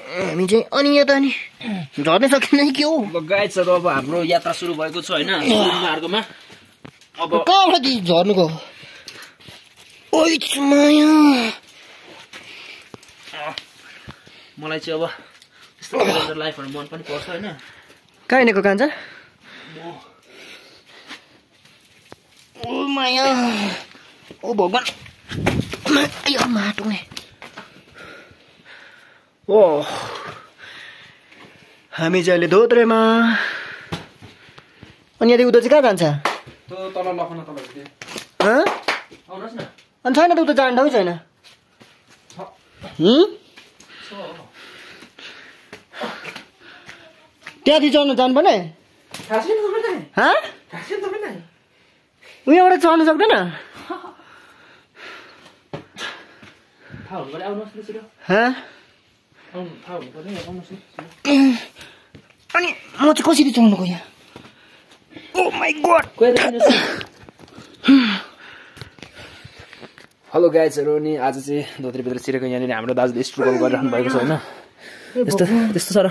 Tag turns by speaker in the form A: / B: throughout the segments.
A: हामी चाहिँ अनि यो त नि झर्नै सकिँदैन के हो
B: गाइजहरु अब हाम्रो यात्रा सुरु भएको छ हैन मार्गमा अब
A: कहाँबाट झर्नुको ओइ माया
B: मलाई चाहिँ अब यस्तो एडभेन्चर लाइफहरु मन पनि पर्छ हैन
A: कहाँ हिँडेको कान्छा ओ माया ओ भगवान यो माटो नि ओ हामी चाहिँ अहिले धोत्रेमा अनि यदि उता चाहिँ कहाँ जान्छ
B: त्यो तल लखन तल आउनुस् न
A: अनि छैन त उता जाने ठाउँ छैन त्यहाँदेखि चढ्नु जानुपर्ने उयोबाट चढ्नु सक्दैन अनि म चाहिँ कसरी चढ्नुको यहाँ ओ माइ गॉड
B: हेलो गाइजहरु नि आज चाहिँ धोत्रेभित्र छिरेको यहाँनिर हाम्रो दाजुले स्ट्रगल गरिरहनु भएको छ हैन त्यस्तो साह्रो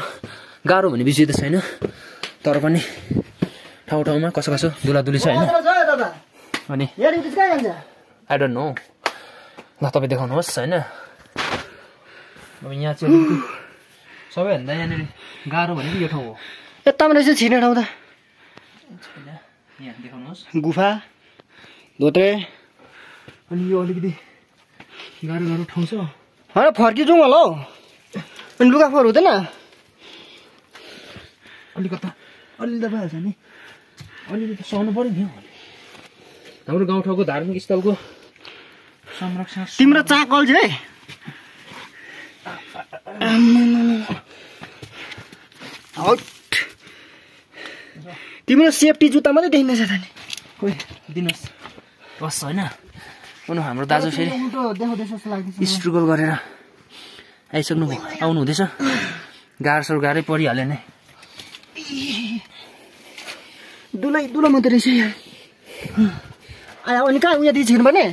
B: गाह्रो भन्ने विषय त छैन तर पनि ठाउँ ठाउँमा कसो कसो दुलादुली छ हैन अनि आई डोन्ट नो ल तपाईँ देखाउनुहोस् हैन अब यहाँ चाहिँ सबैभन्दा यहाँनिर गाह्रो भनेको यो ठाउँ हो
A: यतामा रहेछ छिर्ने ठाउँ त
B: यहाँ देखाउनुहोस्
A: गुफा धोत्रे
B: अनि यो अलिकति गाह्रो गाह्रो ठाउँ छ
A: होइन फर्की जाउँ होला हौ अनि लुगाफोर हुँदैन
B: अलिकता अलि त भइहाल्छ नि अलिकति त सहनु पर्यो नि हाम्रो गाउँठाउँको धार्मिक स्थलको संरक्षण
A: तिम्रो चाकल चाहिँ तिम्रो सेफ्टी जुत्ता मात्रै देखिँदैछ त नि
B: खोइ दिनुहोस् बस होइन उनी हाम्रो दाजु फेरि स्ट्रगल गरेर आइसक्नु भयो आउनु हुँदैछ गाह्रो गाह्रै परिहाल्यो नि
A: दुलो मात्रै रहेछ अनि कहाँ उयोदेखि छिर्नु पर्ने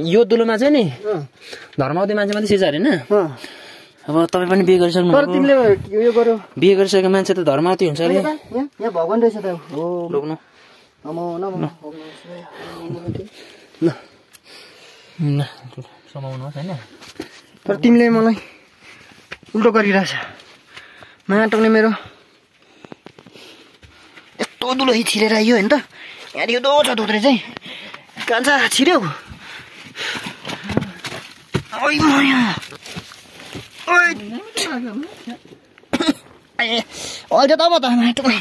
B: यो दुलोमा चाहिँ नि धर्मावती मान्छे मात्रै सिज अरे होइन अब तपाईँ पनि बिहे गरिसक्नु
A: तिमीले उयो गर्यो
B: बिहे गरिसकेको मान्छे त धर्मावती हुन्छ अरे
A: यहाँ भगवान रहेछ त हो
B: लोग्नु ल समाउनुहोस् होइन
A: तर तिमीले मलाई उल्टो गरिरहेछ माटोले मेरो यस्तो दुलो छिरेर आइयो होइन त यहाँ यो दो छ धोत्रे चाहिँ कान्छा छिर्यौ ओइ माया अल्छ त म त माटोमा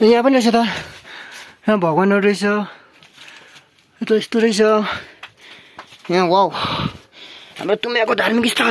A: यहाँ पनि रहेछ त यहाँ भगवान्हरू रहेछ यस्तो यस्तो रहेछ यहाँ वाउ हाम्रो तुम्याको धार्मिक स्थल